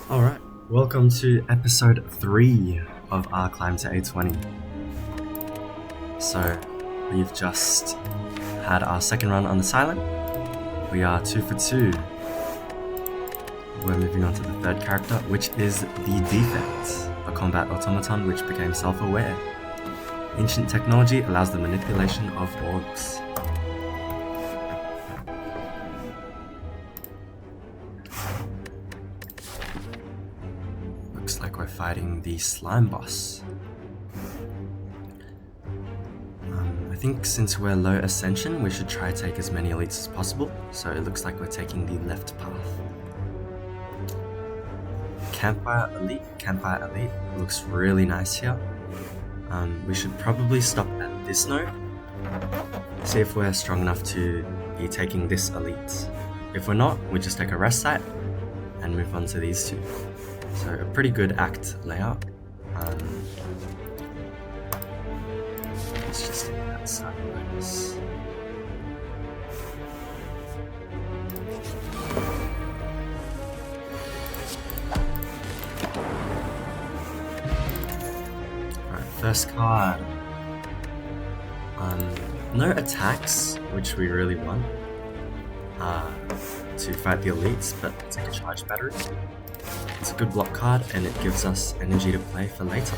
Alright, welcome to episode 3 of our climb to A20. So, we've just had our second run on the silent. We are 2 for 2. We're moving on to the third character, which is the Defect, a combat automaton which became self-aware. Ancient technology allows the manipulation of orbs. Looks like we're fighting the slime boss. I think since we're low ascension, we should try to take as many elites as possible, so it looks like we're taking the left path. Campfire elite looks really nice here. We should probably stop at this node, see if we're strong enough to be taking this elite. If we're not, we just take a rest site and move on to these two. So a pretty good act layout. Let's just take that sideways. Alright, first card. No attacks, which we really want to fight the elites, but take a charge battery. It's a good block card and it gives us energy to play for later.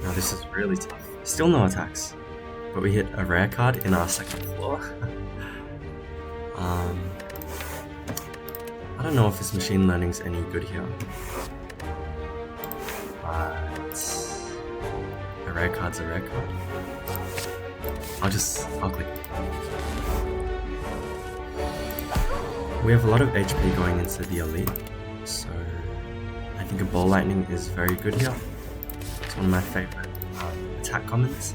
Now this is really tough. Still no attacks, but we hit a rare card in our second floor. I don't know if this machine learning's any good here, but a rare card's a rare card. I'll click. We have a lot of HP going into the elite, so I think a ball lightning is very good here. It's one of my favorite attack commons.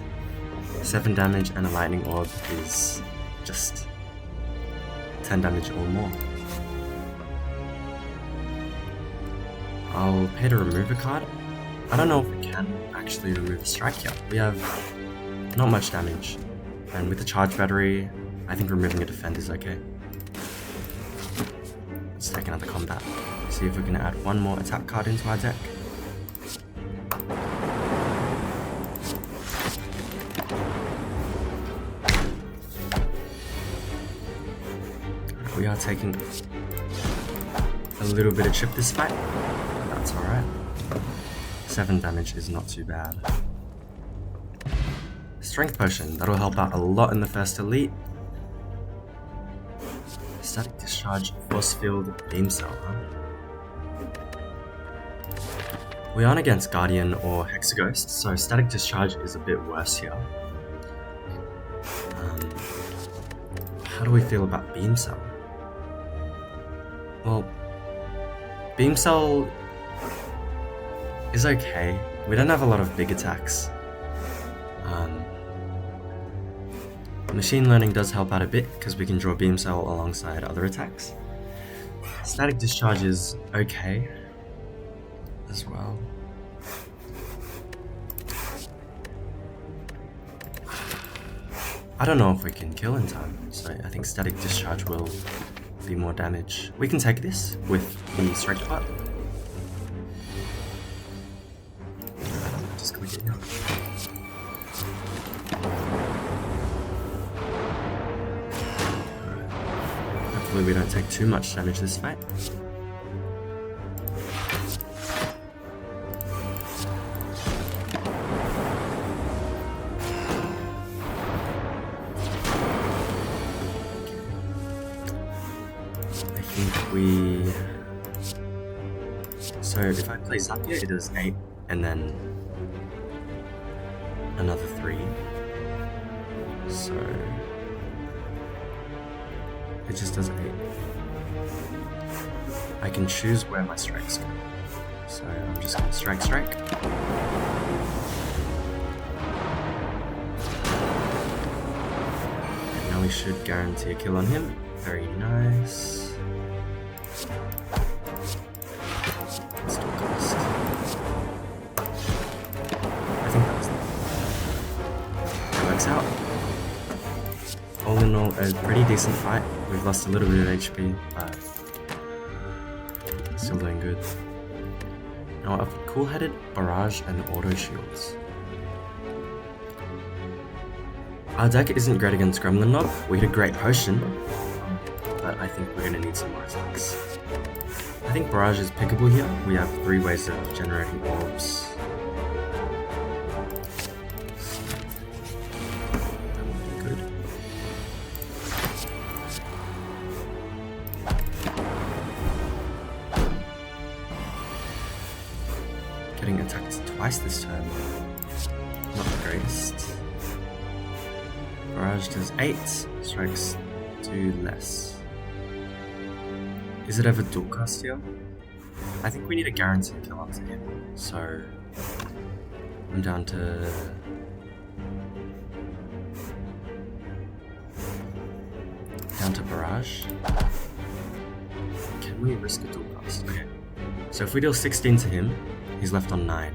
7 damage and a lightning orb is just 10 damage or more. I'll pay to remove a card. I don't know if we can actually remove a strike here. We have not much damage, and with the charge battery, I think removing a defend is okay. Let's take another combat. See if we can add one more attack card into our deck. We are taking a little bit of chip this fight, but that's alright. 7 damage is not too bad. Strength potion, that'll help out a lot in the first elite. Static discharge, force field, beam cell, We aren't against Guardian or Hexaghost, so static discharge is a bit worse here. How do we feel about beam cell? Well, beam cell is okay. We don't have a lot of big attacks. Machine learning does help out a bit because we can draw beam cell alongside other attacks. Static discharge is okay as well. I don't know if we can kill in time, so I think static discharge will be more damage. We can take this with the strike part. Just click it here. Hopefully we don't take too much damage this fight. So if I play Zapier, it does 8 and then another 3. So it just does 8. I can choose where my strikes go. So I'm just gonna strike. Now we should guarantee a kill on him. Very nice. all in all, a pretty decent fight. We've lost a little bit of HP, but still doing good. Now I've cool-headed barrage and auto shields. Our deck isn't great against Gremlin Knob. We hit a great potion, but I think we're gonna need some more attacks. I think barrage is pickable here. We have 3 ways of generating orbs. That would be good. Getting attacked twice this turn. Not the greatest. Barrage does 8, strikes 2 less. Is it ever dual cast here? I think we need a guaranteed kill onto him, so I'm down to barrage. Can we risk a dual cast? Okay. So if we deal 16 to him, he's left on 9.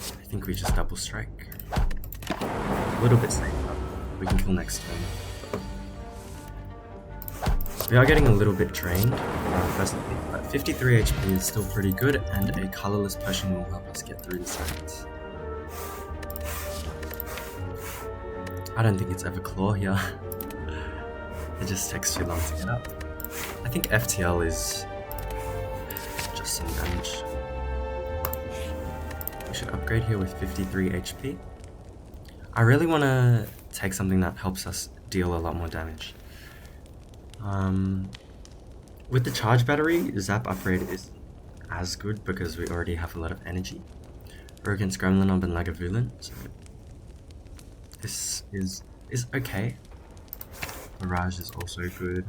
I think we just double strike. A little bit safer. We can kill next turn. We are getting a little bit drained, firstly, but 53 HP is still pretty good, and a colorless potion will help us get through this fight. I don't think it's ever claw here. It just takes too long to get up. I think FTL is just some damage. We should upgrade here with 53 HP. I really want to take something that helps us deal a lot more damage. With the charge battery, Zap upgrade is as good because we already have a lot of energy. We're against Gremlinob and Lagavulin, so this is okay. Mirage is also good.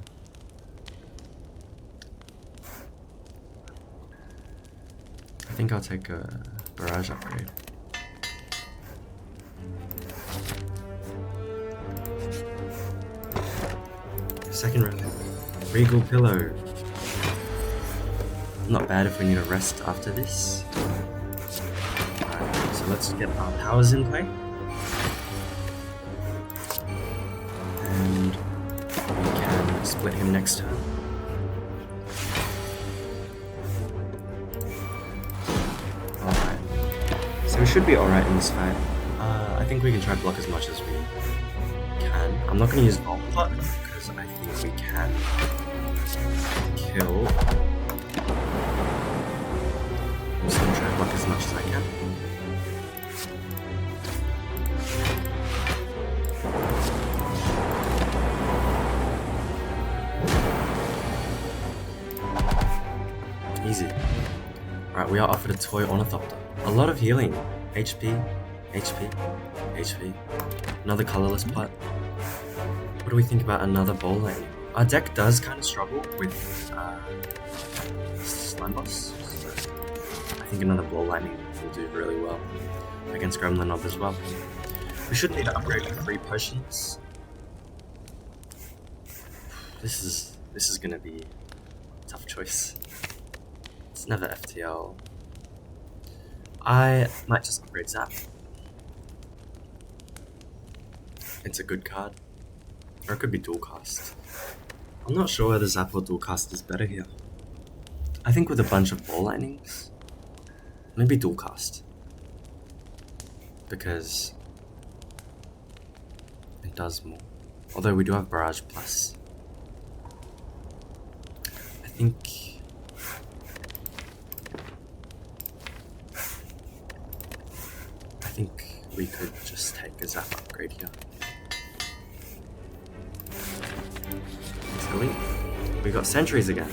I think I'll take a Barrage upgrade. Second round. Regal Pillow. Not bad if we need a rest after this. Alright, so let's get our powers in play. And we can split him next turn. Alright. So we should be alright in this fight. I think we can try to block as much as we can. I'm not going to use Vault Pot because I think we can kill. I'm just going to try to block as much as I can. Easy. Alright, we are offered a Toy Ornithopter. A lot of healing. HP, HP, HP. Another colorless pot. What do we think about another Ball Lightning? Our deck does kind of struggle with Slime Boss. So I think another Ball Lightning will do really well against Gremlinob as well. We should need to upgrade to 3 potions. This is gonna be a tough choice. It's never FTL. I might just upgrade Zap. It's a good card. Or it could be dual cast. I'm not sure whether Zap or dual cast is better here. I think with a bunch of Ball Lightnings, maybe dual cast. Because it does more. Although we do have Barrage Plus. I think we could just take a Zap upgrade here. We got sentries again.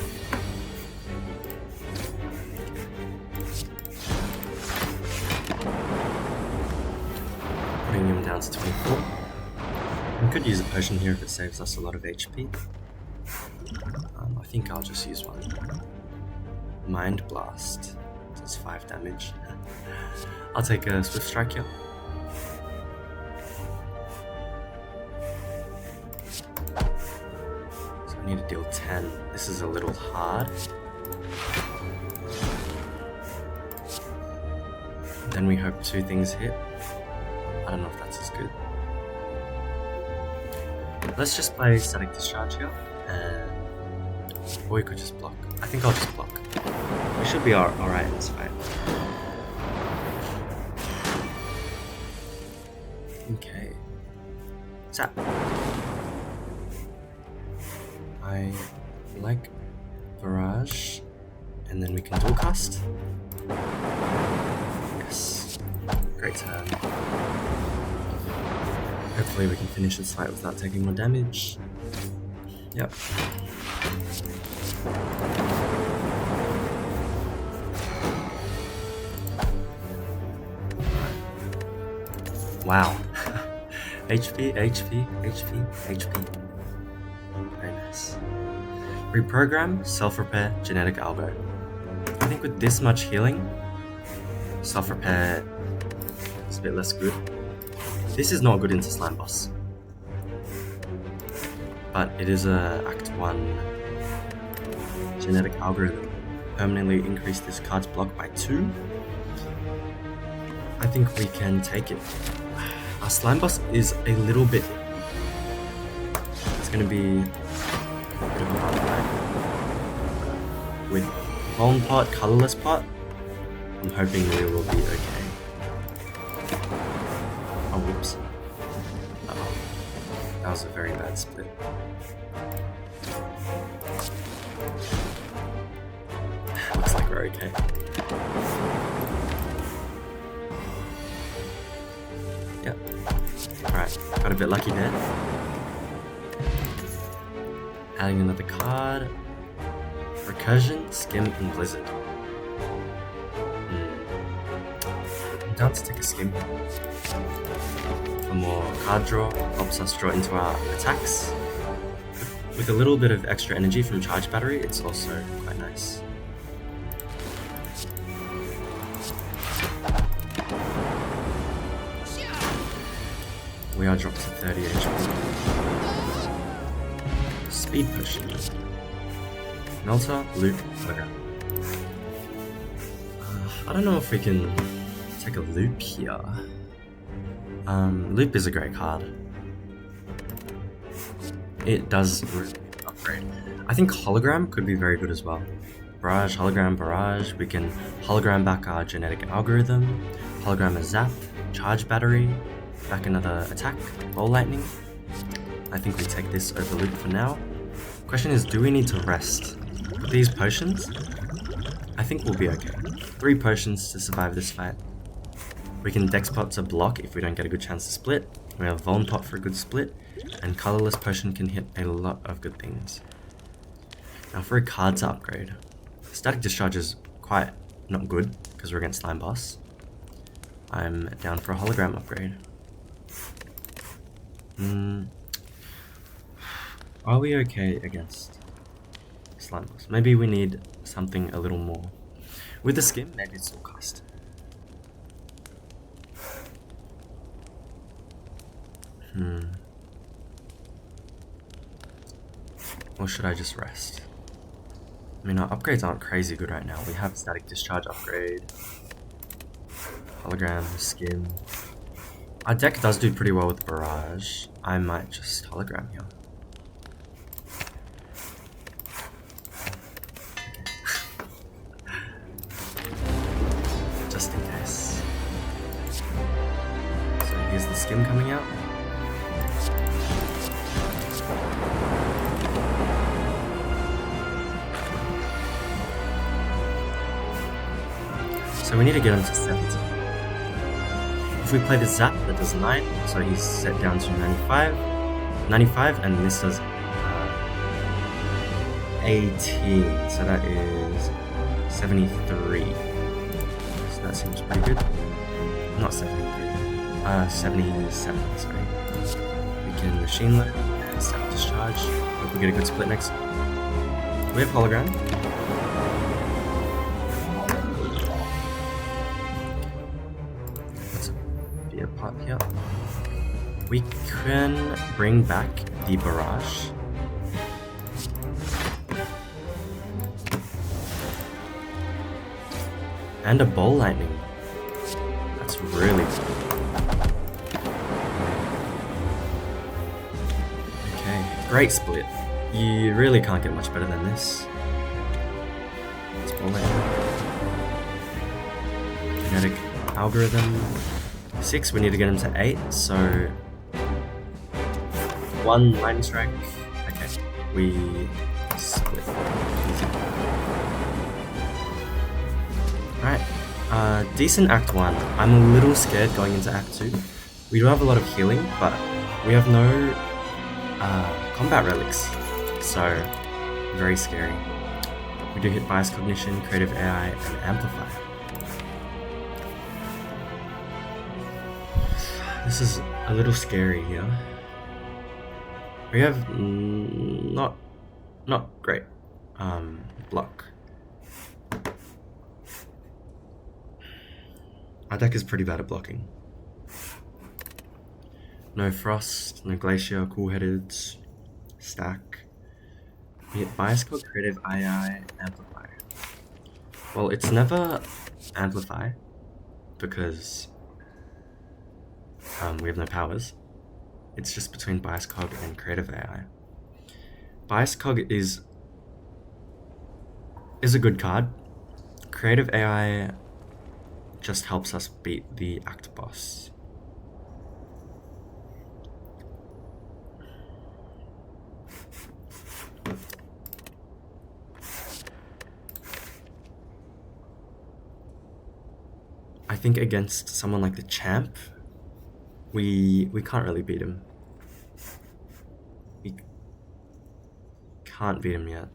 Putting him down to 24. We could use a potion here if it saves us a lot of HP. I think I'll just use one. Mind Blast does 5 damage. I'll take a Swift Strike here. I need to deal 10. This is a little hard. Then we hope 2 things hit. I don't know if that's as good. Let's just play Static Discharge here, and... or we could just block. I think I'll just block. We should be alright in this fight. Okay. Zap. I like Barrage, and then we can dual cast. Yes. Great turn. Hopefully we can finish this fight without taking more damage. Yep. Wow. HP, HP, HP, HP. Very nice. Reprogram, self-repair, genetic algo. I think with this much healing, self-repair is a bit less good. This is not good into Slime Boss. But it is a Act 1 genetic algorithm. Permanently increase this card's block by 2. I think we can take it. Our Slime Boss is a little bit... It's going to be a bit of a hard fight. With Vuln Pot, Colorless Pot, I'm hoping we will be okay. Oh, whoops. Uh-oh. That was a very bad split. Looks like we're okay. Yep. Alright, got a bit lucky there. Adding another card. Recursion, Skim, and Blizzard. I'm down to take a Skim. For more card draw, helps us draw into our attacks. With a little bit of extra energy from Charge Battery, it's also quite nice. We are dropped to 30 HP. Speed Potion. Melter, Loop, Hologram. I don't know if we can take a Loop here. Loop is a great card. It does really upgrade. I think Hologram could be very good as well. Barrage, Hologram, Barrage. We can Hologram back our genetic algorithm. Hologram a Zap, Charge Battery, back another attack, Ball Lightning. I think we take this over Loop for now. Question is, do we need to rest? With these potions, I think we'll be okay. 3 potions to survive this fight. We can Dex Pot to block if we don't get a good chance to split. We have Vuln Pot for a good split, and Colorless Potion can hit a lot of good things. Now for a card to upgrade. Static Discharge is quite not good, because we're against Slime Boss. I'm down for a Hologram upgrade. Are we okay against Slime Boss? Maybe we need something a little more. With the Skim, maybe it's still cast. Or should I just rest? I mean, our upgrades aren't crazy good right now. We have Static Discharge upgrade, Hologram, Skim. Our deck does do pretty well with Barrage. I might just Hologram here. Just in case. So here's the Skim coming out. So we need to get him to 70. If we play the Zap, that does 9, so he's set down to 95, and this does 18, so that is 73. So that seems pretty good. Not 73, 77, sorry. We can Machine Load and Static Discharge. Hope we get a good split next. We have Hologram. Pot here. We can bring back the Barrage. And a Ball Lightning. That's really good. Okay, great split. You really can't get much better than this. Let's ball it. Kinetic algorithm. 6, we need to get him to 8, so 1 lightning strike. Okay, we split. Alright, decent Act 1. I'm a little scared going into Act 2. We do have a lot of healing, but we have no combat relics, so very scary. We do hit Bias Cognition, Creative AI, and Amplify. This is a little scary here. We have not great block. Our deck is pretty bad at blocking. No Frost, no Glacier, Cool-Headed, Stack. We hit Bias Cog, Creative AI, Amplify. Well, it's never Amplify because we have no powers. It's just between Bias Cog and Creative AI. Bias Cog is a good card. Creative AI just helps us beat the Act boss. I think against someone like the Champ, we can't really beat him. We can't beat him yet.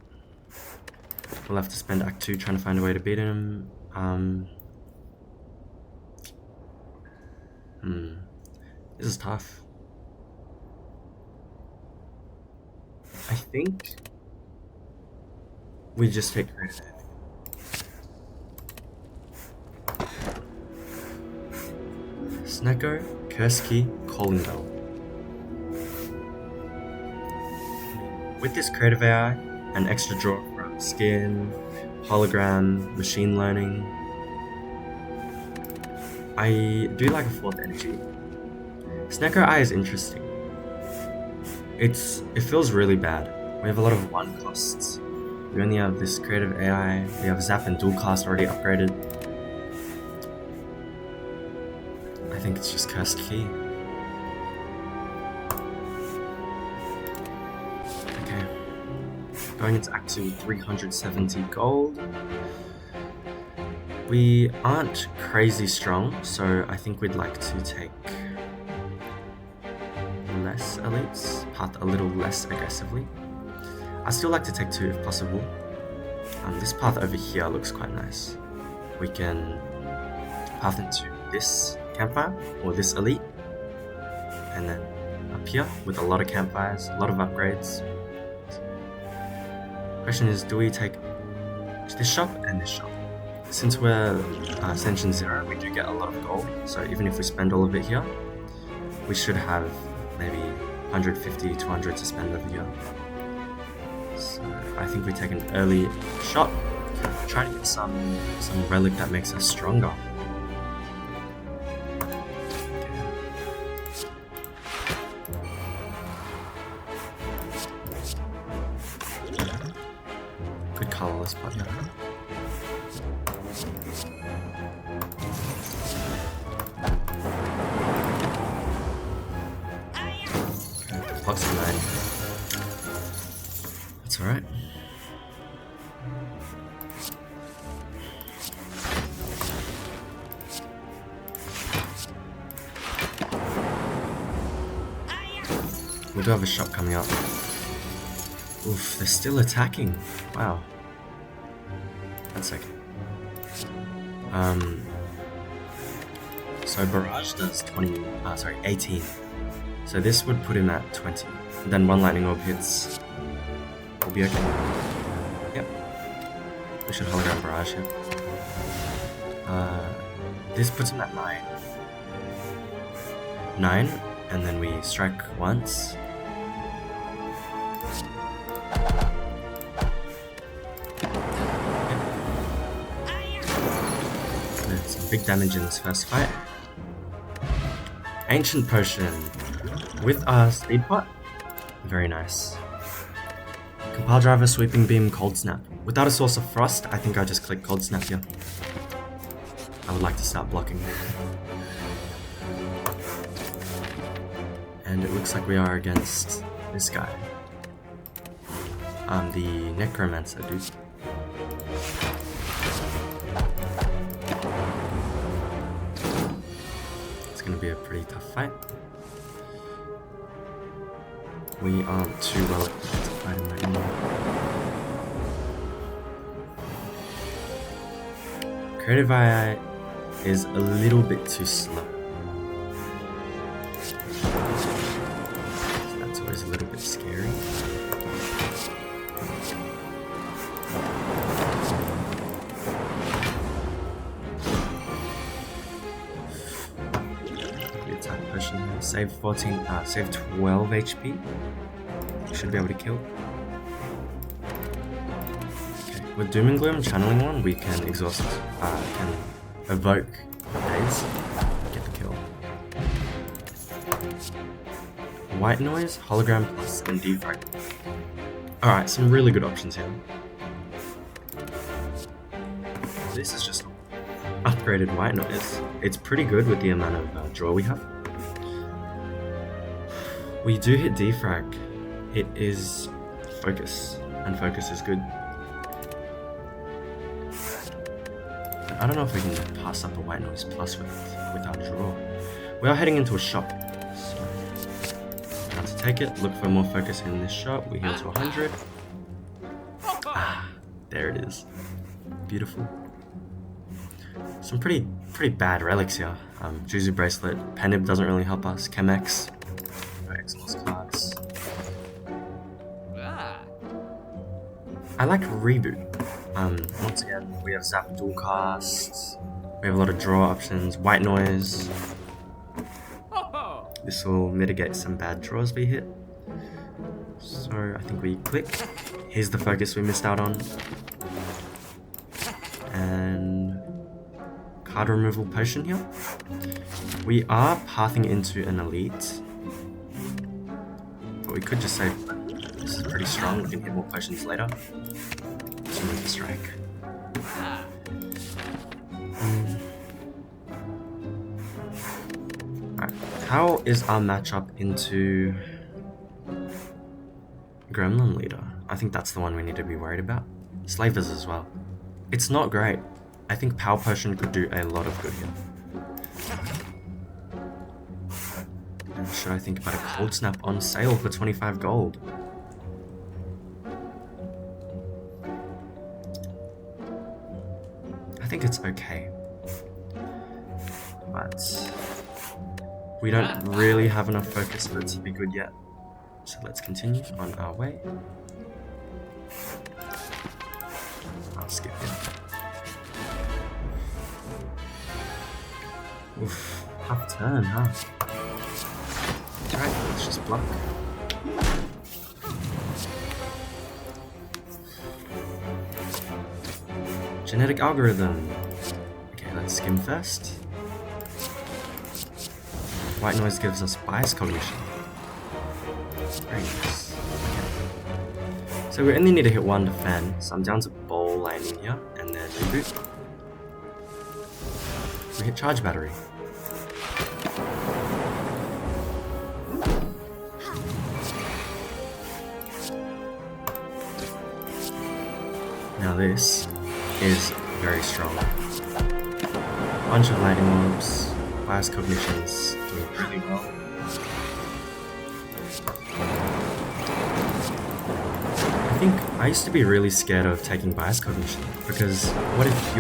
We'll have to spend Act 2 trying to find a way to beat him. This is tough. I think we just take Creative AI. Snecko, Curse Key, Calling Bell. With this Creative AI, an extra draw from Skin, Hologram, Machine Learning, I do like a 4th energy. Snecko Eye is interesting. It feels really bad. We have a lot of 1 costs. We only have this Creative AI, we have Zap and Dual Cast already upgraded. I think it's just Cursed Key. Okay. Going into Act 2 with 370 gold. We aren't crazy strong, so I think we'd like to take less elites, path a little less aggressively. I still like to take 2 if possible. This path over here looks quite nice. We can path into this campfire or this elite, and then up here with a lot of campfires, a lot of upgrades. Question is, do we take this shop and this shop? Since we're Ascension 0, we do get a lot of gold, so even if we spend all of it here, we should have maybe 150, 200 to spend over here. So I think we take an early shot, try to get some relic that makes us stronger. Good colorless partner. Plus 9. That's alright. We do have a shot coming up. Oof, they're still attacking. Wow. That's okay. So Barrage does 18. So this would put him at 20. Then 1 lightning orb hits. We'll be okay. Yep. We should hologram Barrage here. This puts him at 9. 9, and then we strike once. Yep. Some big damage in this first fight. Ancient Potion with a Speed Pot. Very nice. Compile Driver, Sweeping Beam, Cold Snap. Without a source of Frost, I think I just click Cold Snap here. I would like to start blocking. And it looks like we are against this guy. The Necromancer dude. It's gonna be a pretty tough fight. We aren't too well equipped to fight him right now. Creative AI is a little bit too slow. So that's always a little bit scary. Save 14, save 12 HP. You should be able to kill. Okay, with Doom and Gloom channeling one, we can exhaust, can evoke days, get the kill. White Noise, Hologram Plus, and Defect. Alright, some really good options here. This is just upgraded White Noise. It's pretty good with the amount of draw we have. We do hit defrag. It is focus, and focus is good. But I don't know if we can pass up a White Noise Plus with our draw. We are heading into a shop, so now to take it, look for more focus in this shop. We heal to 100. Ah, there it is. Beautiful. Some pretty bad relics here. Juzu Bracelet, Penib doesn't really help us. Chemex. Cards. I like Reboot. Once again, we have Zap Dual Cast. We have a lot of draw options. White Noise. This will mitigate some bad draws we hit. So I think we click. Here's the focus we missed out on. And card removal potion here. We are pathing into an elite. But we could just say this is pretty strong, we can hit more potions later. So move the strike. Alright, how is our matchup into Gremlin Leader? I think that's the one we need to be worried about. Slavers as well. It's not great. I think Power Potion could do a lot of good here. Should I think about a Cold Snap on sale for 25 gold? I think it's okay. But we don't really have enough focus for it to be good yet. So let's continue on our way. I'll skip it. Oof, tough turn, huh? Alright, let's just block. Genetic Algorithm. Okay, let's skim first. White Noise gives us Bias Cognition. Very nice. Okay. So we only need to hit one to fan, so I'm down to Bowl Lightning here, and then Reboot. We hit Charge Battery. Now this is very strong. Bunch of lightning orbs, bias cognitions, doing really well. I think I used to be really scared of taking bias cognition because what if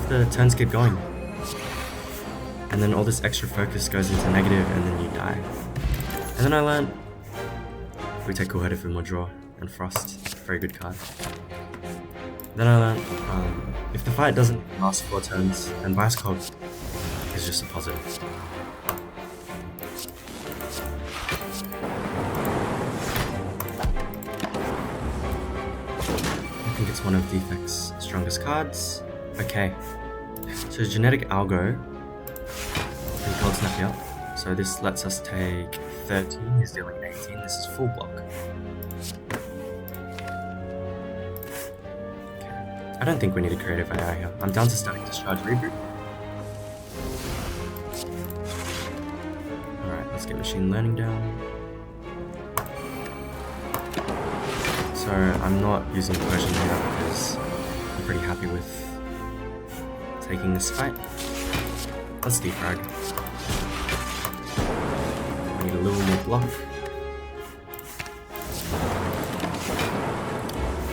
the turns keep going? And then all this extra focus goes into negative and then you die. And then I learned we take Cool Head if we more draw and Frost. Very good card. Then I learned if the fight doesn't last 4 turns, then Bias Cog is just a positive. I think it's one of Defect's strongest cards. Okay, so Genetic Algo Gold Snap here. So this lets us take 13, he's dealing 18, this is full block. Okay. I don't think we need a creative AI here. I'm down to Stunning Discharge Reboot. Alright, let's get Machine Learning down. So I'm not using Potion here because I'm pretty happy with taking this fight. Let's defrag. We need a little more block.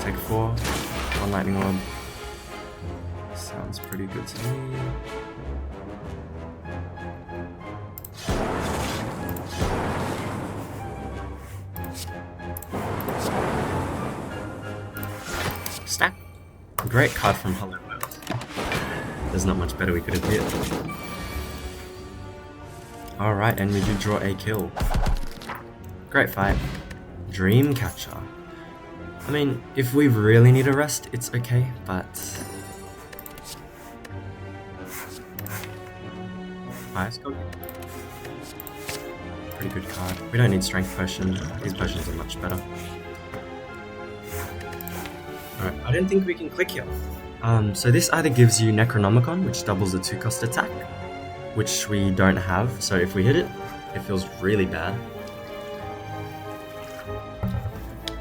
Take 4. 1 Lightning Orb. Sounds pretty good to me. Stack. Great card from Hollow World. There's not much better we could have hit. Alright, and we do draw a kill. Great fight. Dreamcatcher. I mean, if we really need a rest, it's okay, but... Ice Cog? Pretty good card. We don't need Strength Potion. These potions are much better. Alright, I don't think we can click here. So this either gives you Necronomicon, which doubles the 2-cost attack, which we don't have, so if we hit it, it feels really bad.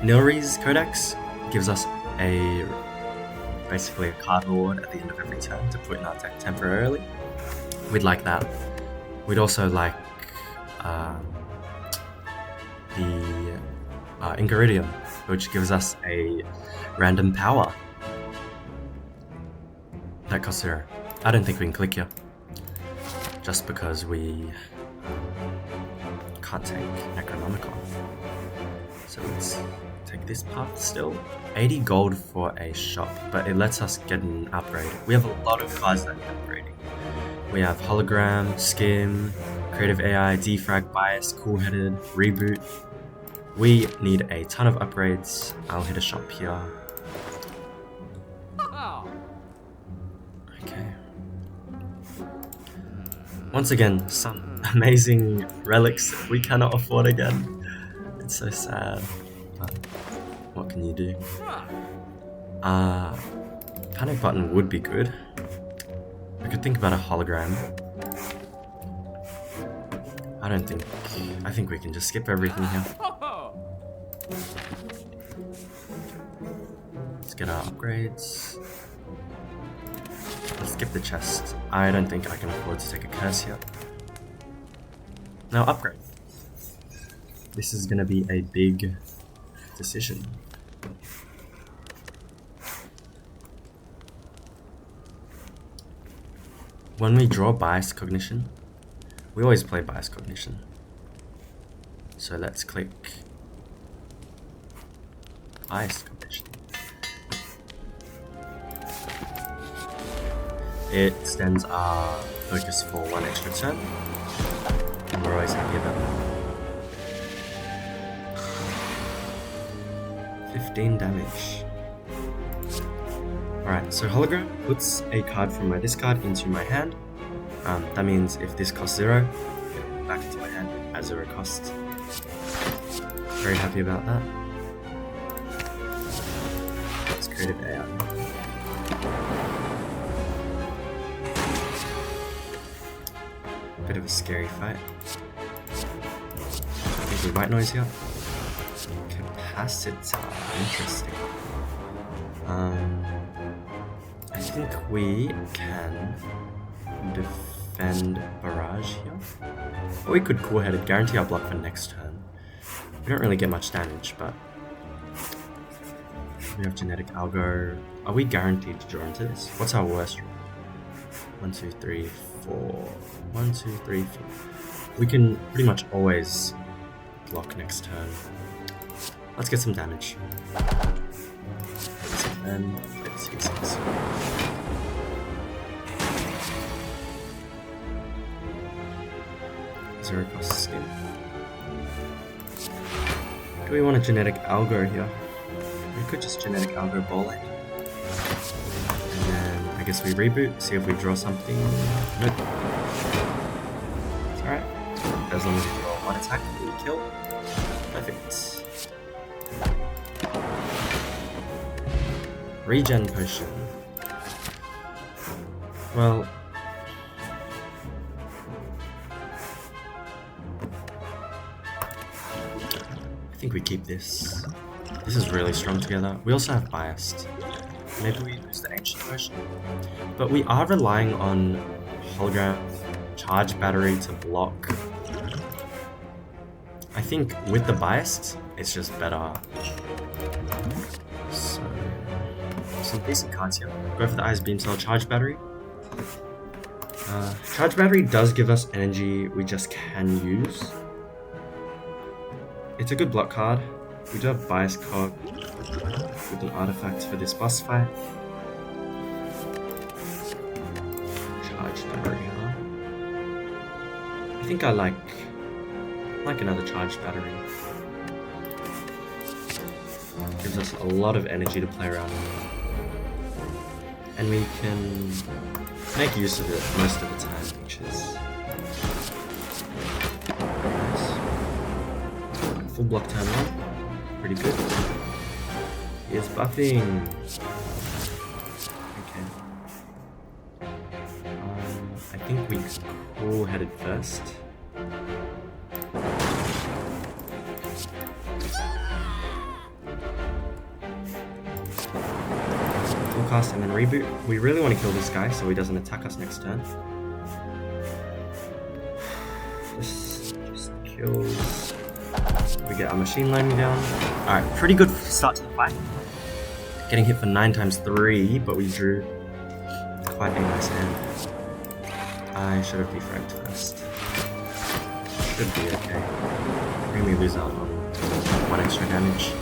Nilri's Codex gives us basically a card lord at the end of every turn to put in our deck temporarily. We'd like that. We'd also like the Ingaridium, which gives us a random power. That costs 0. I don't think we can click here. Just because we can't take Necronomicon. So let's take this path still. 80 gold for a shop, but it lets us get an upgrade. We have a lot of cards that need upgrading. We have Hologram, Skim, Creative AI, Defrag, Bias, Cool-Headed, Reboot. We need a ton of upgrades. I'll hit a shop here. Okay. Once again, some amazing relics we cannot afford again. It's so sad, but what can you do? Panic Button would be good. We could think about a hologram. I think we can just skip everything here. Let's get our upgrades. Let's skip the chest. I don't think I can afford to take a curse here. Now upgrade. This is going to be a big decision. When we draw Bias Cognition, we always play Bias Cognition. So let's click Bias Cognition. It extends our focus for 1 extra turn, and we're always happy about that. 15 damage. Alright, so Hologram puts a card from my discard into my hand. That means if this costs 0, it'll go back into my hand at 0 cost. Very happy about that. Let's Creative AI. Bit of a scary fight. I think we white noise here. Capacitor, interesting. I think we can defend Barrage here. Or we could Cool-Headed, guarantee our block for next turn. We don't really get much damage, but we have Genetic Algo. Are we guaranteed to draw into this? What's our worst roll? 1, 2, 3, 4. 1, 2, 3, 4. We can pretty much always block next turn. Let's get some damage. 7, 6. Zero cost skin. Do we want a Genetic Algo here? We could just Genetic Algo Bowling. And then I guess we reboot, see if we draw something. Nope. Alright. As long as you roll one attack, you kill. Perfect. Regen potion. Well, I think we keep this. This is really strong together. We also have biased. Maybe we use the ancient potion. But we are relying on hologram charge battery to block. I think with the biased, it's just better. So, some decent cards here. Go for the Ice Beam Cell charge battery. Charge battery does give us energy we just can use. It's a good block card. We do have bias cog with an artifact for this boss fight. Charge battery, huh? I think I like another charge battery. Gives us a lot of energy to play around with. And we can make use of it most of the time, which is nice. Full block turn 1. Pretty good. He is buffing. Okay. I think we cool headed first. Full cast and then reboot. We really want to kill this guy so he doesn't attack us next turn. This just kills. We get our machine lining down. Alright, pretty good start to the fight. Getting hit for 9 times 3, but we drew quite a nice hand. I should have defragged first. Should be okay. Maybe we lose out on 1 extra damage.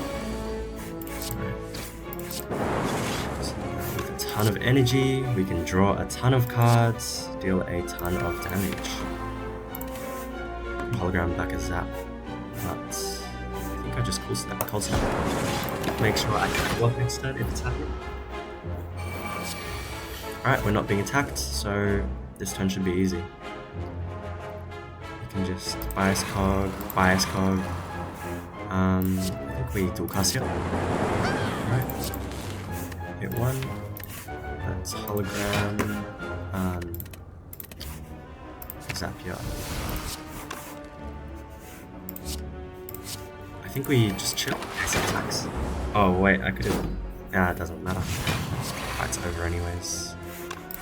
With a ton of energy, we can draw a ton of cards, deal a ton of damage. Hologram back as Zap. But I think I just cold snap. Make sure I can block next turn if it's happening. Alright, we're not being attacked, so this turn should be easy. We can just bias cog. I think we dual cast here. Alright. Hit 1. That's hologram. Zap here. I think we just chill. Attacks. Oh wait, I could have. Yeah, it doesn't matter. Fight's over anyways.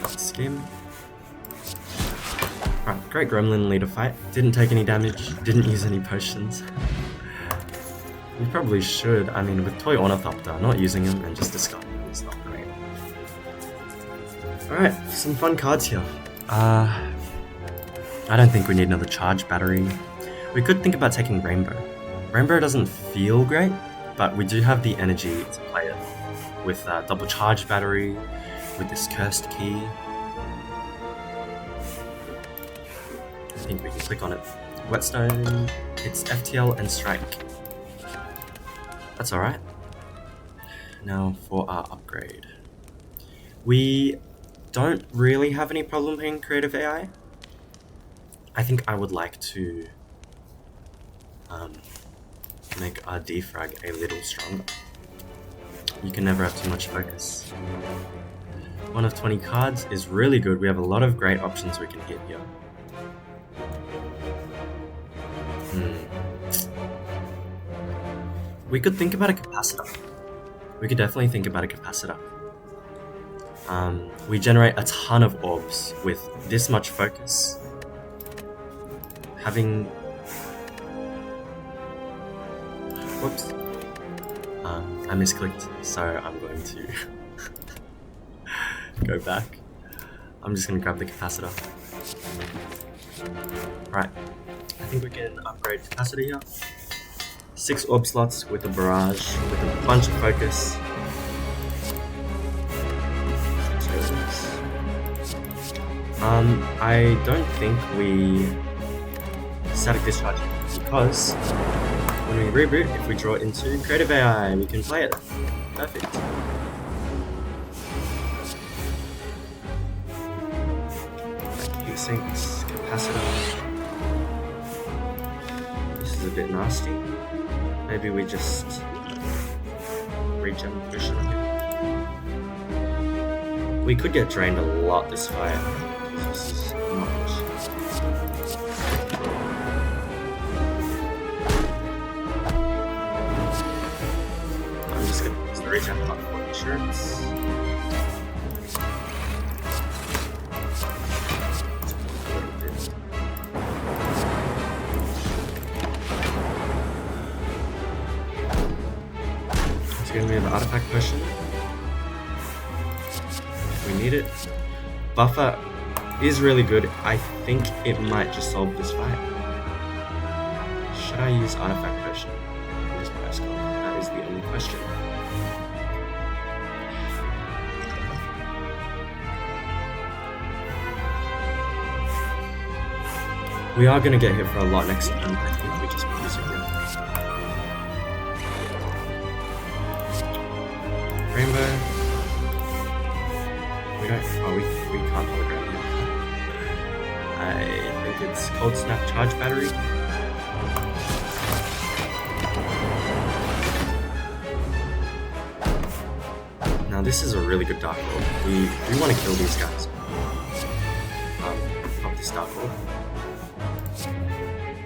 Let's skim. Alright, great Gremlin leader fight. Didn't take any damage. Didn't use any potions. We probably should. I mean, with Toy Ornithopter, not using him and just discarding him is not great. Alright, some fun cards here. I don't think we need another charge battery. We could think about taking Rainbow. Rainbow doesn't feel great, but we do have the energy to play it with double charge battery, with this cursed key. I think we can click on it. Whetstone, it's FTL and Strike. That's alright. Now for our upgrade. We don't really have any problem playing Creative AI. I think I would like to make our defrag a little stronger. You can never have too much focus. 1 of 20 cards is really good. We have a lot of great options we can hit here. We could think about a capacitor. We could definitely think about a capacitor. We generate a ton of orbs with this much focus. Having... Whoops. I misclicked, so I'm going to go back. I'm just going to grab the capacitor. Right. I think we can upgrade capacity here. 6 orb slots with a barrage, with a bunch of focus. I don't think we static discharge because when we reboot, if we draw into Creative AI, we can play it. Perfect. Heat sinks, capacitor. bit nasty. Maybe we just regen push on him. We could get drained a lot this fight. This is much. I'm just gonna use the regen block for insurance. It's gonna be an artifact potion. We need it. Buffer is really good. I think it might just solve this fight. Should I use artifact potion in this price card? That is the only question. We are gonna get hit for a lot next turn. I think we just use it here. Rainbow. We don't. Oh, we can't hologram yet. I think it's Cold Snap Charge Battery. Now this is a really good Dark Orb. We do want to kill these guys. Pop this Dark Orb.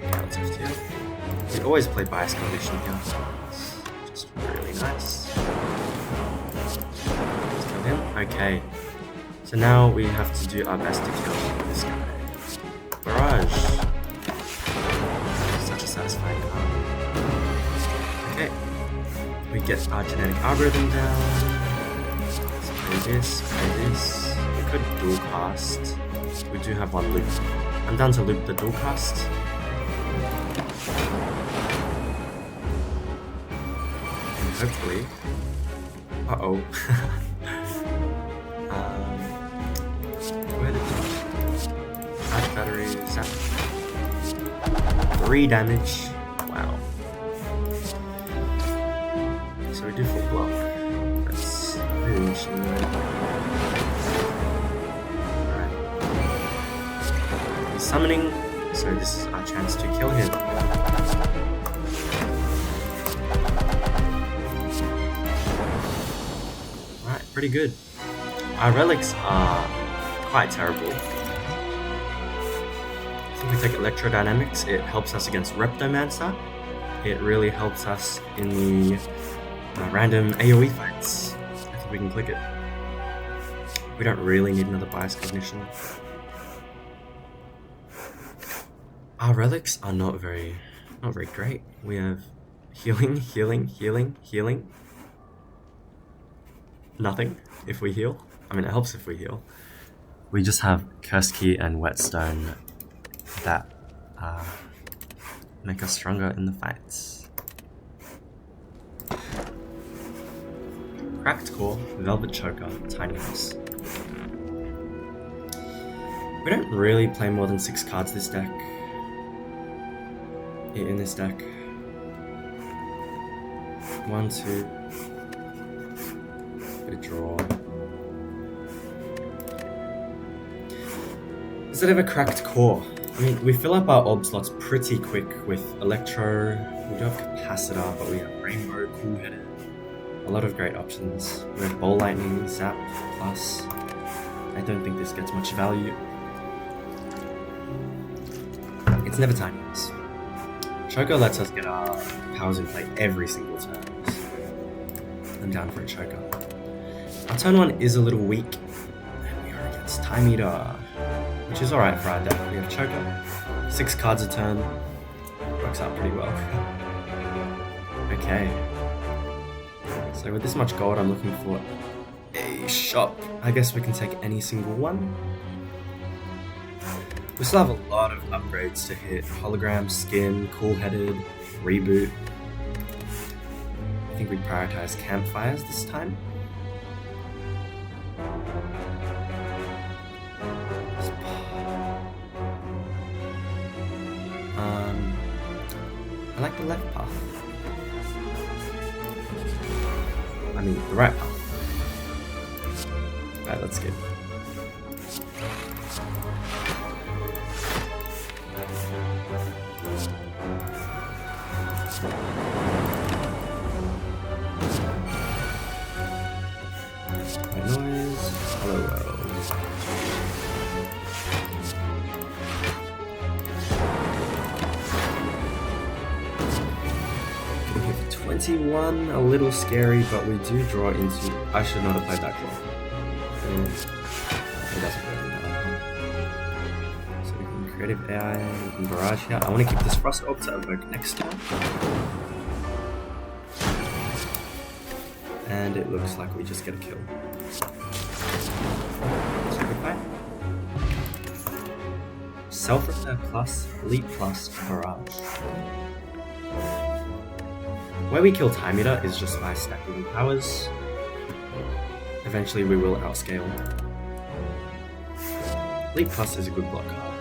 Yeah, let's have to. We always play Bias Condition here. It's just really nice. Let's kill him. Okay. So now we have to do our best to kill this guy. Barrage! Such a satisfying card. Okay. We get our genetic algorithm down. Let's play this, play this. We could dual cast. We do have one loop. I'm down to loop the dual cast. And hopefully... Uh-oh. Charge battery, zap. 3 damage. Wow. So we do full block. That's really interesting. Alright. He's summoning, so this is our chance to kill him. Alright, pretty good. Our relics are quite terrible. If we take Electrodynamics, it helps us against Reptomancer. It really helps us in the random AoE fights. I think we can click it. We don't really need another Bias Cognition. Our relics are not very great. We have healing, healing, healing, healing. Nothing if we heal. I mean, it helps if we heal. We just have Curse Key and Whetstone that make us stronger in the fights. Cracked Core, Velvet Choker, Tiny House. We don't really play more than 6 cards this deck. In this deck. 1, 2. Bit of draw. Instead of a Cracked Core, I mean, we fill up our orb slots pretty quick with Electro. We do have Capacitor, but we have Rainbow, Cool-Headed. A lot of great options. We have Bowl Lightning, Zap, Plus. I don't think this gets much value. It's never Tiny House. Choker lets us get our powers in play every single turn. I'm down for a Choker. Our turn 1 is a little weak, and we are against Time Eater, which is alright for our deck. We have Choker, 6 cards a turn, works out pretty well. Okay, so with this much gold, I'm looking for a shop. I guess we can take any single one. We still have a lot of upgrades to hit. Hologram, Skin, Cool-Headed, Reboot. I think we prioritize Campfires this time. I like the left path. I mean, the right path. Alright, let's get. 21, a little scary, but we do draw into... I should not have played that claw. It doesn't really matter. So we can creative AI, we can barrage here. I want to keep this Frost Orb to evoke next turn. And it looks like we just get a kill. So goodbye. Self-repair plus, leap plus, barrage. Where we kill Time Eater is just by stacking powers. Eventually we will outscale. Leap plus is a good block card.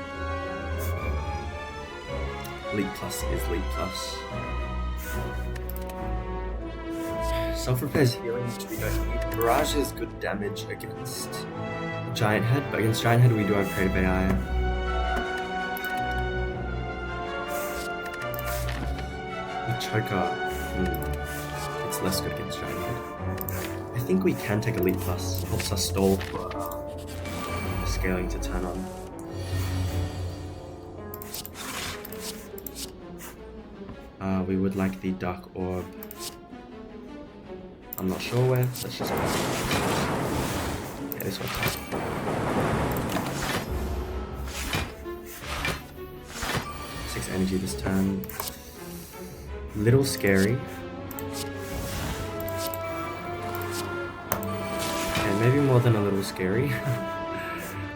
Leap plus is leap plus. Self-repair is healing, which we don't need. Barrage is good damage against Giant Head, but against Giant Head we do have creative AI. The Choker, it's less good against Giant Head. I think we can take a Leap Plus. It helps us stall for scaling to turn on. We would like the Dark Orb. I'm not sure where. Let's just go. Yeah, this one. 6 energy this turn. Little scary. And maybe more than a little scary.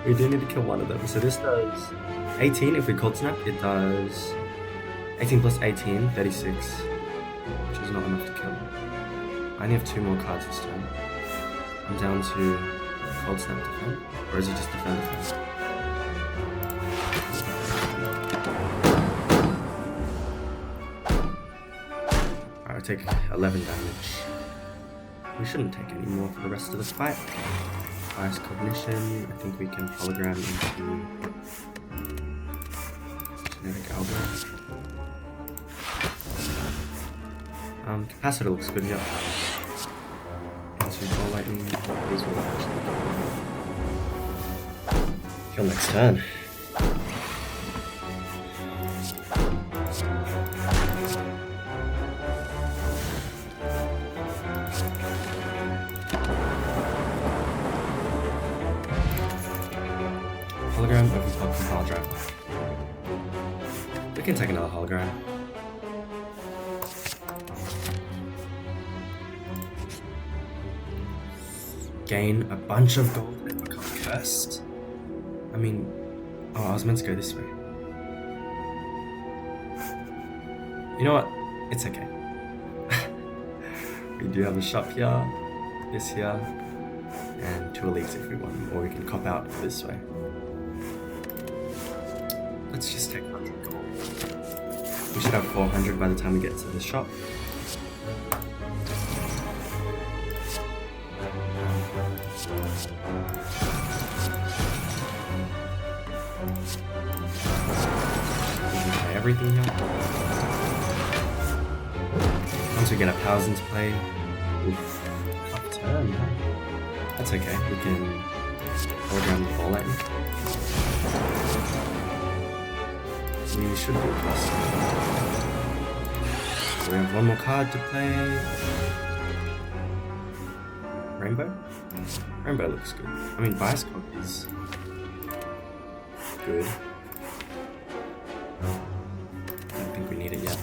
We do need to kill one of them. So this does 18 if we cold snap. It does 18 plus 18, 36. Which is not enough to kill. I only have 2 more cards this turn. I'm down to cold snap defend. Or is it just defend defense? Alright, I take 11 damage. We shouldn't take any more for the rest of the fight. Bias Cognition. I think we can hologram into Genetic Algo. Capacitor looks good here. Into Ball Lightning. These will actually kill next turn. Hologram overclock from Power Drive. We can take another hologram. Gain a bunch of gold and become cursed. I mean, oh, I was meant to go this way. You know what? It's okay. We do have a shop here, this here, and 2 elites if we want, or we can cop out this way. Let's just take 100 gold. We should have 400 by the time we get to the shop. Everything here. Once we get our powers into play, oof, tough turn. That's okay. We can hologram the Ball Lightning. We should do a plus. So we have 1 more card to play. Rainbow? Rainbow looks good. I mean, Bias Cog is good. We need it yet.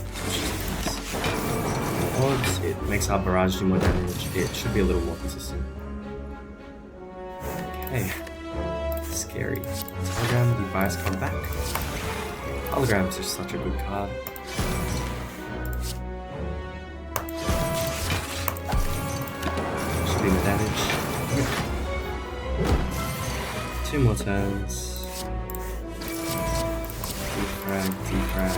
Orbs, it makes our barrage do more damage. It should be a little more consistent. Okay. Scary. Hologram, the Bias card back. Holograms are such a good card. Should be the damage. Yeah. 2 more turns. Defrag, defrag.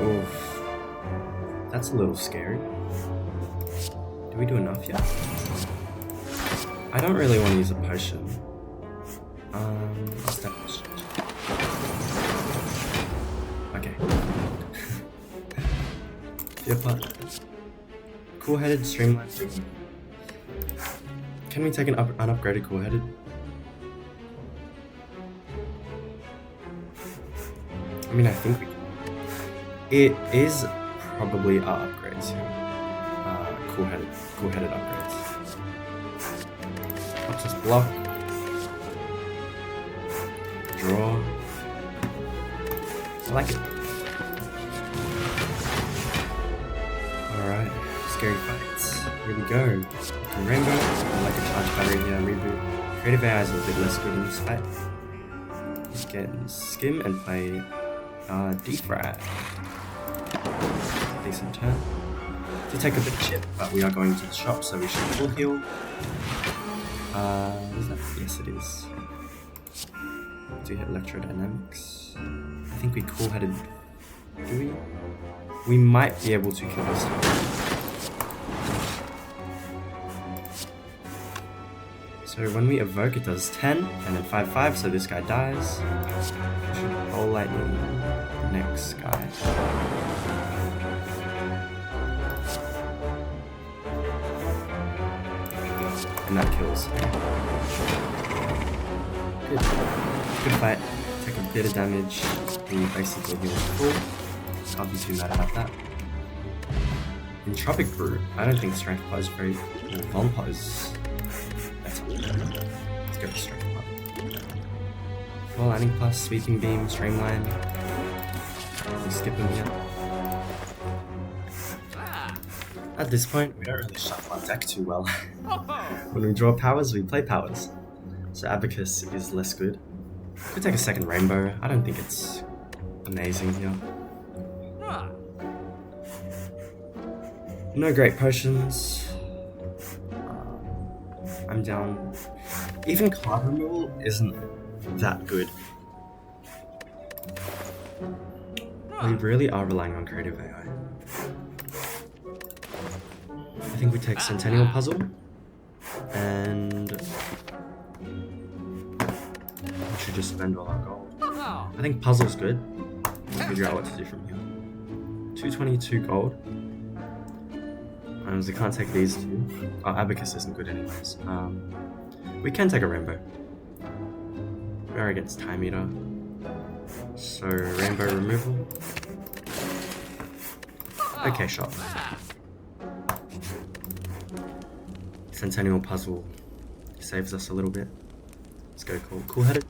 Oof. That's a little scary. Do we do enough yet? I don't really want to use a potion. Step potion. Okay. Fear part. Cool-headed streamline. Can we take an unupgraded cool-headed? I mean, I think we can. It is probably our upgrades here. Cool-headed upgrades. Helps us block. Draw. I like it. Alright, scary fights. Here we go. Rainbow. I like a charge battery here, reboot. Creative AI is a bit less good in this fight. Let's get skim and play Defect. Decent turn. To take a bit of chip, but we are going to the shop, so we should full heal. Is that? Yes, it is. Do hit electrodynamics. I think we cool-headed. Do we? We might be able to kill this time. So when we evoke, it does 10, and then 5/5, so this guy dies. Whole lightning, next guy. And that kills. Good fight. Take a bit of damage. We basically heal full. Can't be too mad about that. Entropic Brew. I don't think Strength Plus is very. Von Plus. Let's go for Strength Plus. Well, Lightning Plus, Sweeping Beam, Streamline. We skip him here. At this point, we don't really shuffle our deck too well. When we draw powers, we play powers. So Abacus is less good. Could take a second Rainbow. I don't think it's amazing here. No great potions. I'm down. Even card removal isn't that good. We really are relying on creative AI. I think we take Centennial Puzzle, and we should just spend all our gold. I think Puzzle's good. Let's figure out what to do from here. 222 gold. We can't take these two. Oh, Abacus isn't good anyways. We can take a Rainbow. We are against Time Eater. So, Rainbow removal. Okay, shot. Centennial Puzzle saves us a little bit. Let's go cool-headed.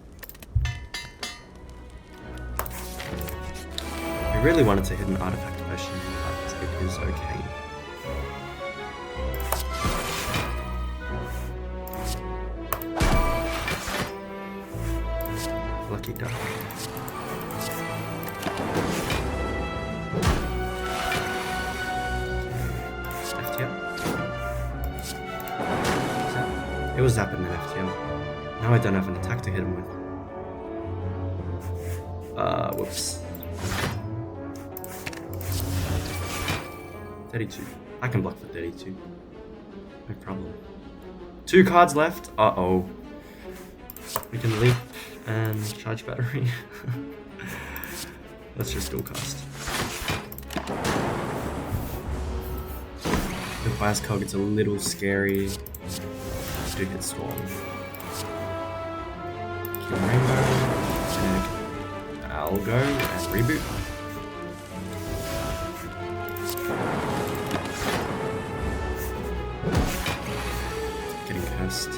We really wanted to hit an artifact potion, but it is okay. Lucky duck. FTL. It was Zap and then FTL. Now I don't have an attack to hit him with. Whoops. 32. I can block for 32. No problem. 2 cards left. Uh-oh. We can leap and charge battery. Let's just dual cast. The Bias Cog gets a little scary. Do hit Storm. Kill Rainbow. And I'll go and reboot. Getting cursed.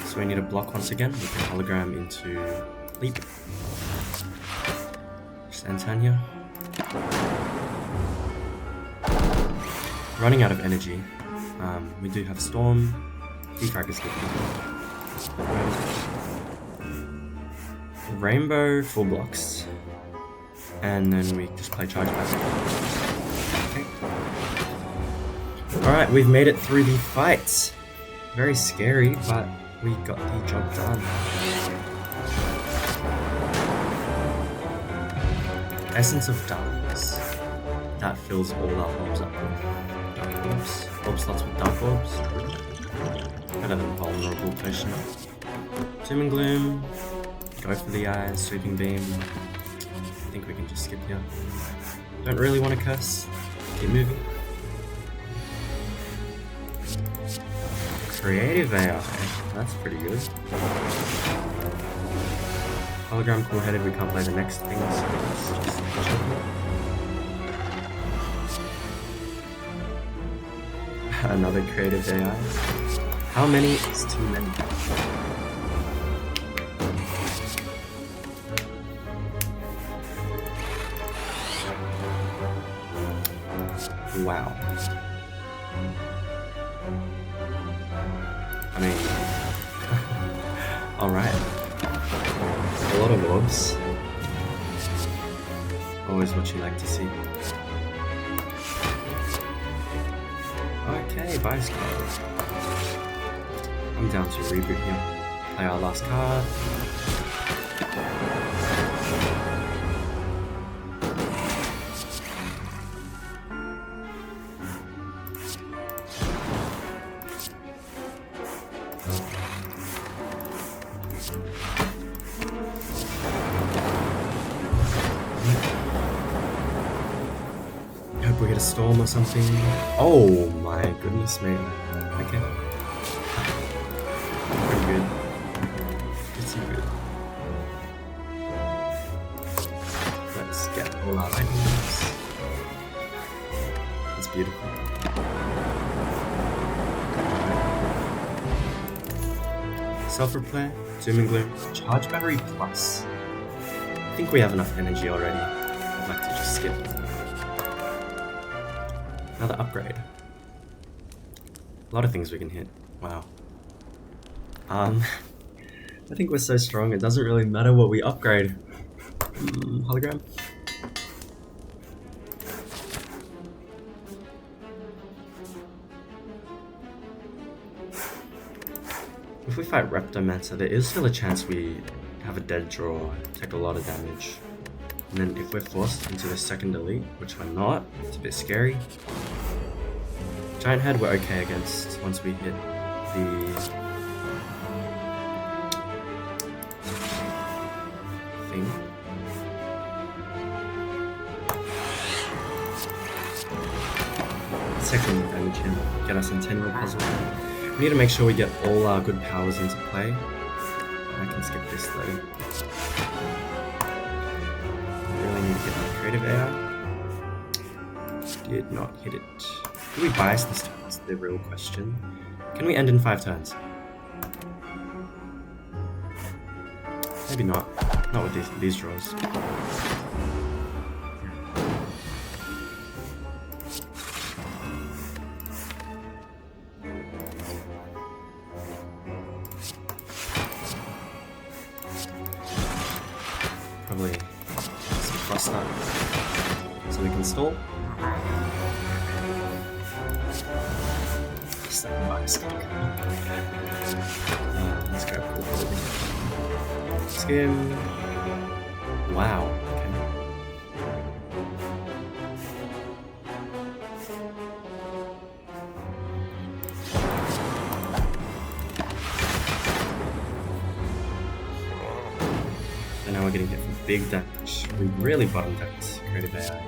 So we need a block once again. We can hologram into leap. Just Antania. Running out of energy. We do have Storm. Defrag is good. Rainbow full blocks. And then we just play charge back. Okay. Alright, we've made it through the fight. Very scary, but we got the job done. Essence of Darkness. That fills all our orbs up with dark orbs. Orb slots with dark orbs. Better than vulnerable potion. Doom and Gloom. Go for the eyes, sweeping beam. I think we can just skip here. Don't really want to curse. Keep moving. Creative AI. That's pretty good. Hologram cool-headed. We can't play the next thing, so let's just check it. Another creative AI. How many is too many? Wow. I mean, alright. A lot of orbs. Always what you like to see. Okay, bias card. I'm down to reboot here. Play our last card. Hope we get a storm or something. Oh my goodness me. Okay. Pretty good. Pretty good. Let's get all our items. That's beautiful. Self-repair, doom and gloom, charge battery plus. I think we have enough energy already. I'd like to just skip. Another upgrade. A lot of things we can hit. Wow. I think we're so strong it doesn't really matter what we upgrade. Hologram. If we fight Reptomancer, there is still a chance we have a dead draw, take a lot of damage. And then if we're forced into the second elite, which we're not, it's a bit scary. Giant Head we're okay against once we hit the thing. Second damage him, get us Centennial Puzzle. We need to make sure we get all our good powers into play. I can skip this though. Really need to get my creative AI. Did not hit it. Do we bias this turn? That's the real question. Can we end in 5 turns? Maybe not. Not with these draws. Probably some frost nut so we can stall. Second bias card. Let's go cool. Skim. Wow. Okay. And now we're getting hit for big damage. We really bottom decked creative AI.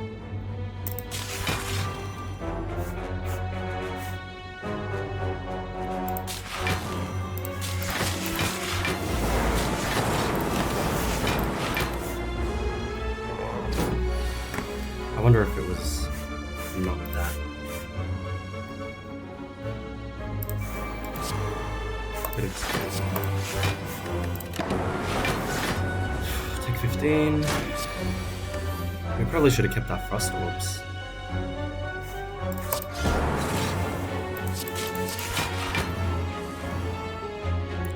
I wonder if it was not that. But it's take 15. We probably should have kept our frost orbs.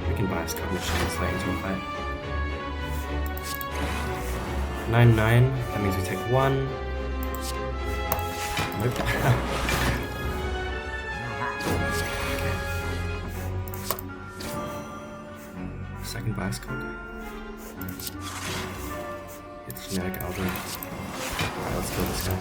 We can bias card machines late into a fight. 9-9. That means we take 1. Nope. Okay. Second bias code. It's genetic algorithm. Alright, let's kill this guy.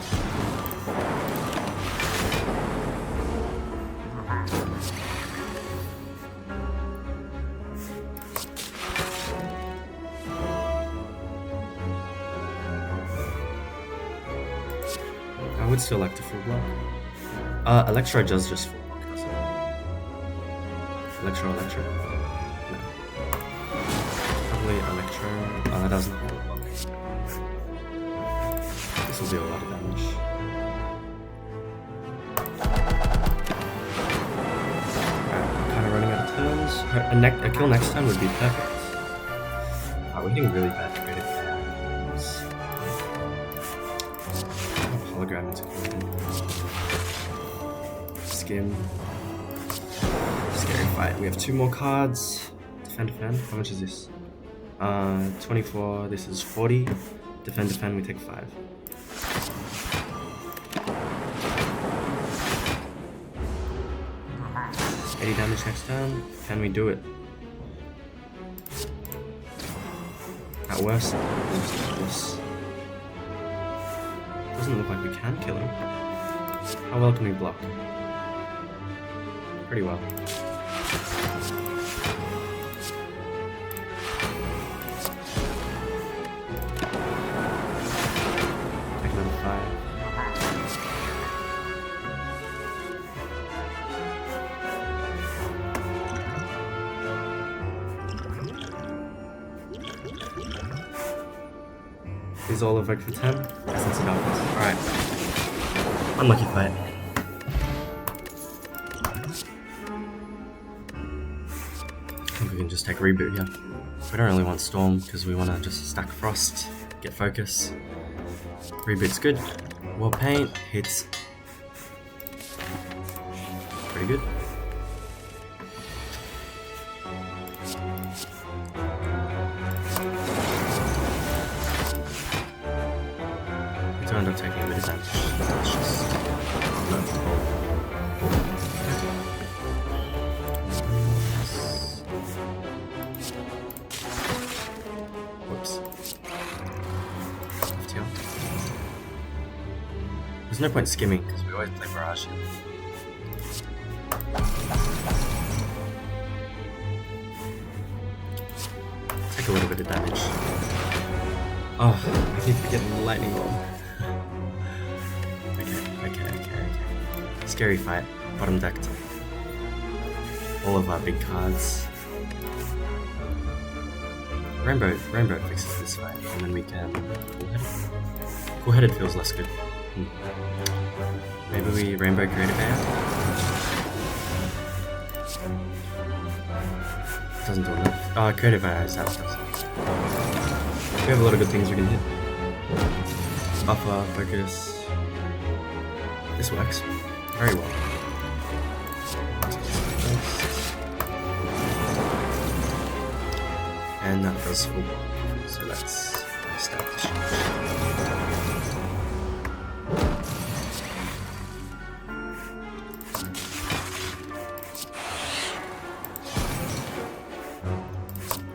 would still like to full block. Electro does just full block, doesn't it? Electro. No. Probably Electro. Oh, that doesn't full block. This will do a lot of damage. Kind of running out of turns. A kill next time would be perfect. We're hitting really bad creative games. Hologram into Skim. Scary fight. We have 2 more cards. Defend. How much is this? 24. This is 40. Defend. We take 5. Damage next turn. Can we do it? At worst, this doesn't look like we can kill him. How well can we block? Pretty well. Take another 5. Is all of for 10? Essence of Darkness. Alright. Unlucky fight. I think we can just take Reboot here. We don't really want Storm because we want to just stack Frost, get focus. Reboot's good. War Paint hits. Pretty good. End up taking a bit of damage. Let's just whoops. FTL. There's no point skimming because we always play Barrage. Take a little bit of damage. Oh, I keep getting the lightning roll. Okay. Scary fight. Bottom decked. All of our big cards. Rainbow fixes this fight, and then we can Cool-headed feels less good. Maybe we Rainbow Creative Air? Doesn't do enough. Creative Air is out. We have a lot of good things we can hit. Buffer, focus. This works very well. And that does full block. So let's start the charge.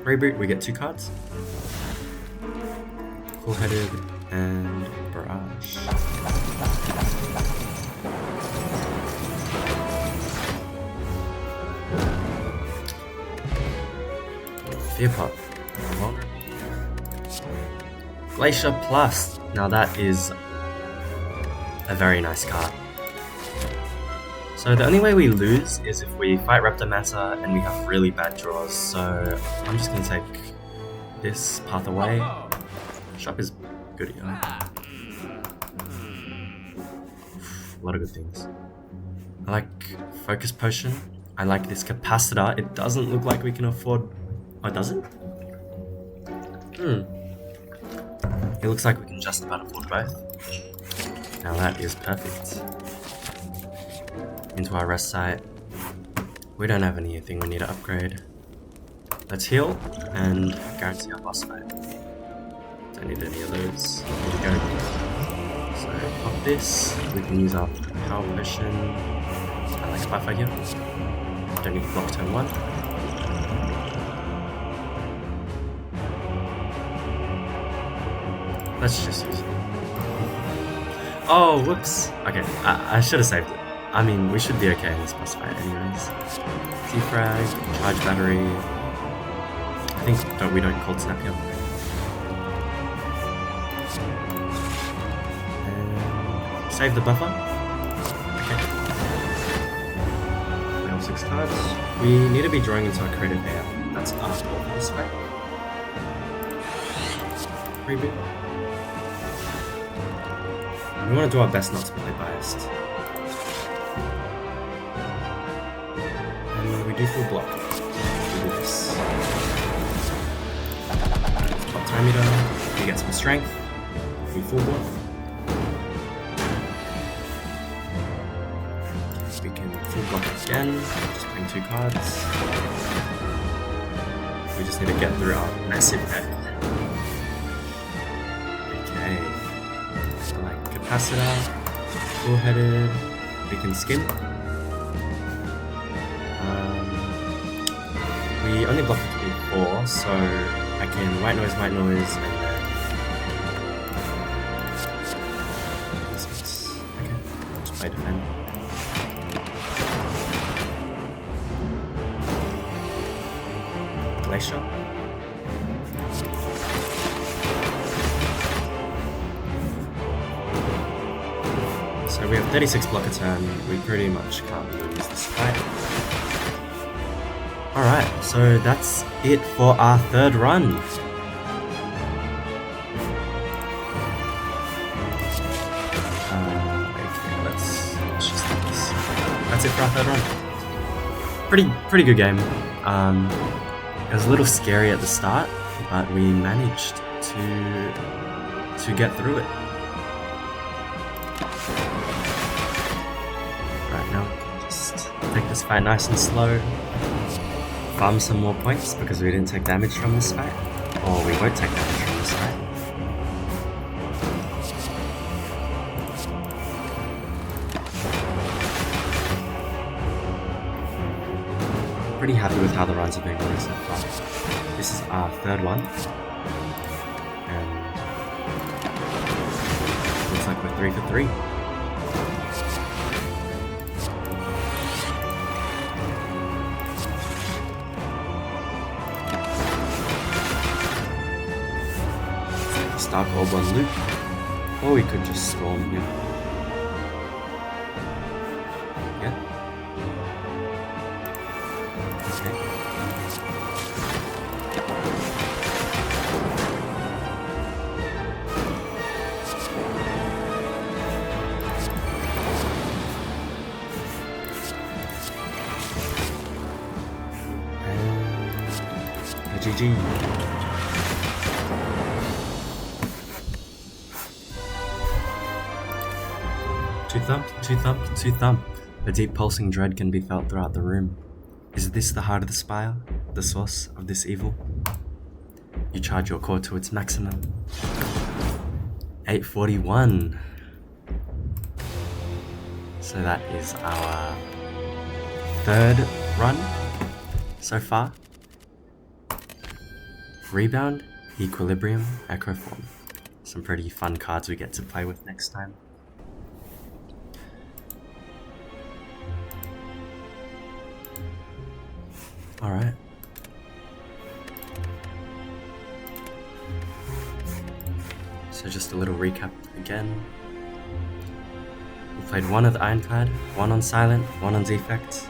Reboot, we get 2 cards. Cool-headed and Barrage. Fearpot. Glacier Plus. Now that is a very nice card. So the only way we lose is if we fight Reptomancer and we have really bad draws. So I'm just gonna take this path away. Shop is good, you know? A lot of good things. I like Focus Potion. I like this Capacitor. It doesn't look like we can afford... Oh, does it? It looks like we can just about afford both. Now that is perfect. Into our rest site. We don't have anything we need to upgrade. Let's heal and guarantee our boss fight. Don't need any of those. There we go. So pop this. We can use our power potion. I like a buffer here. Don't need to block turn 1. Let's just use it. Oh, whoops. Okay, I should have saved it. I mean, we should be okay in this boss fight anyways. T-Frag, Charge Battery. I think we don't Cold Snap here. And Save the buffer. Okay. We have 6 cards. We need to be drawing into a creative air. That's our goal for this fight. Reboot. We want to do our best not to play biased. And we do full block. We do this. Top time meter. We get some strength. We full block. We can full block again. Just playing 2 cards. We just need to get through our massive deck. Okay. So like capacitor, full-headed, we can skim. We only block it 4, so I can white noise, and then okay, just play defend. Glacier. So we have 36 block a turn, we pretty much can't lose this fight. Alright, so that's it for our 3rd run. Okay, let's just do this. That's it for our 3rd run. Pretty good game. It was a little scary at the start, but we managed to get through it. Right now, just take this fight nice and slow. Farm some more points because we didn't take damage from this fight, or we won't take damage from this fight. Pretty happy with how the runs have been going so far. This is our 3rd one, and looks like we're 3 for 3. Dark Orb on loop, or we could just storm him. Yeah. Okay. And a GG. 2 thump, 2 thump, 2 thump. A deep pulsing dread can be felt throughout the room. Is this the heart of the spire? The source of this evil? You charge your core to its maximum. 841. So that is our 3rd run so far. Rebound, Equilibrium, Echo Form. Some pretty fun cards we get to play with next time. Alright. So just a little recap again. We played 1 of the Ironclad, 1 on Silent, 1 on Defect.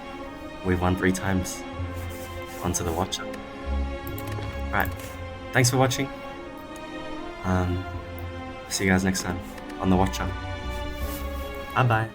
We won 3 times. Onto the Watcher. Right. Thanks for watching. See you guys next time on the Watcher. Bye bye.